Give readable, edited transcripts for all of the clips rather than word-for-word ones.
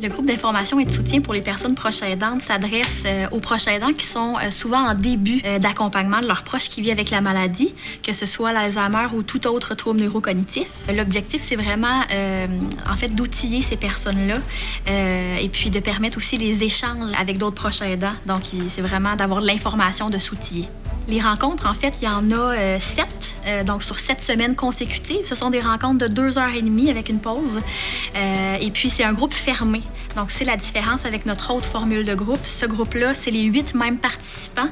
Le groupe d'information et de soutien pour les personnes proches aidantes s'adresse aux proches aidants qui sont souvent en début d'accompagnement de leurs proches qui vivent avec la maladie, que ce soit l'Alzheimer ou tout autre trouble neurocognitif. L'objectif, c'est vraiment, en fait, d'outiller ces personnes-là et puis de permettre aussi les échanges avec d'autres proches aidants. Donc, c'est vraiment d'avoir de l'information, de s'outiller. Les rencontres, en fait, il y en a 7, donc sur 7 semaines consécutives. Ce sont des rencontres de 2h30 avec une pause. Et puis, c'est un groupe fermé. Donc, c'est la différence avec notre autre formule de groupe. Ce groupe-là, c'est les 8 mêmes participants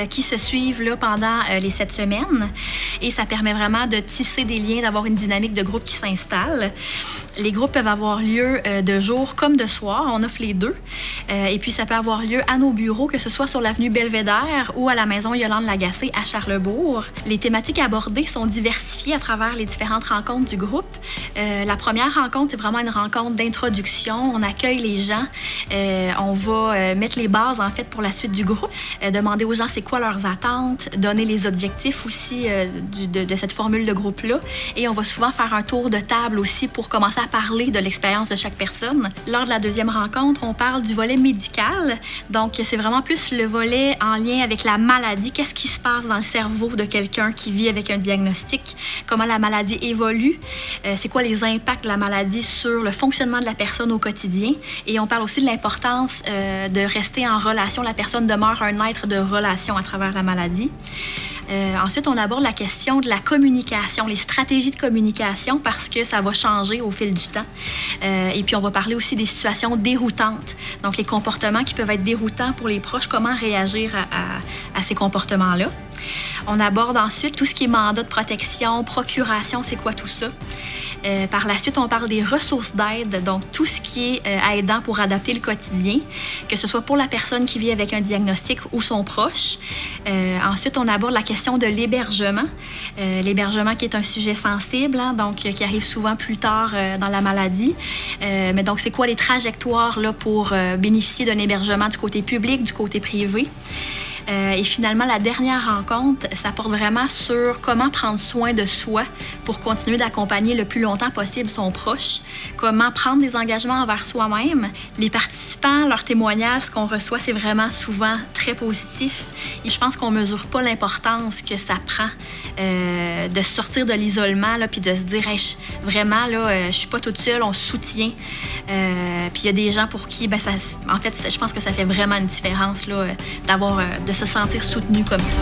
qui se suivent là, pendant les 7 semaines. Et ça permet vraiment de tisser des liens, d'avoir une dynamique de groupe qui s'installe. Les groupes peuvent avoir lieu de jour comme de soir. On offre les deux. Et puis, ça peut avoir lieu à nos bureaux, que ce soit sur l'avenue Belvédère ou à la maison Yolande-Lagacé à Charlesbourg. Les thématiques abordées sont diversifiées à travers les différentes rencontres du groupe. La première rencontre, c'est vraiment une rencontre d'introduction. On accueille les gens. On va mettre les bases, en fait, pour la suite du groupe. Demander aux gens c'est quoi leurs attentes, donner les objectifs aussi de cette formule de groupe-là. Et on va souvent faire un tour de table aussi pour commencer à parler de l'expérience de chaque personne. Lors de la deuxième rencontre, on parle du volet médical. Donc, c'est vraiment plus le volet en lien avec la maladie. Qu'est-ce qui se passe dans le cerveau de quelqu'un qui vit avec un diagnostic? Comment la maladie évolue? C'est quoi les impacts de la maladie sur le fonctionnement de la personne au quotidien? Et on parle aussi de l'importance de rester en relation. La personne demeure un être de relation à travers la maladie. Ensuite, on aborde la question de la communication, les stratégies de communication, parce que ça va changer au fil du temps. Et puis, on va parler aussi des situations déroutantes, donc les comportements qui peuvent être déroutants pour les proches, comment réagir à ces comportements-là. On aborde ensuite tout ce qui est mandat de protection, procuration, c'est quoi tout ça. Par la suite, on parle des ressources d'aide, donc tout ce qui est aidant pour adapter le quotidien, que ce soit pour la personne qui vit avec un diagnostic ou son proche. Ensuite, on aborde la question de l'hébergement. L'hébergement qui est un sujet sensible, hein, donc qui arrive souvent plus tard dans la maladie. Mais donc, c'est quoi les trajectoires là, pour bénéficier d'un hébergement du côté public, du côté privé? Et finalement, la dernière rencontre, ça porte vraiment sur comment prendre soin de soi pour continuer d'accompagner le plus longtemps possible son proche, comment prendre des engagements envers soi-même. Les participants, leurs témoignages, ce qu'on reçoit, c'est vraiment souvent très positif. Et je pense qu'on ne mesure pas l'importance que ça prend de sortir de l'isolement puis de se dire hey, vraiment, là, je suis pas toute seule, on se soutient. Puis il y a des gens pour qui, en fait, je pense que ça fait vraiment une différence là, de se sentir soutenu comme ça.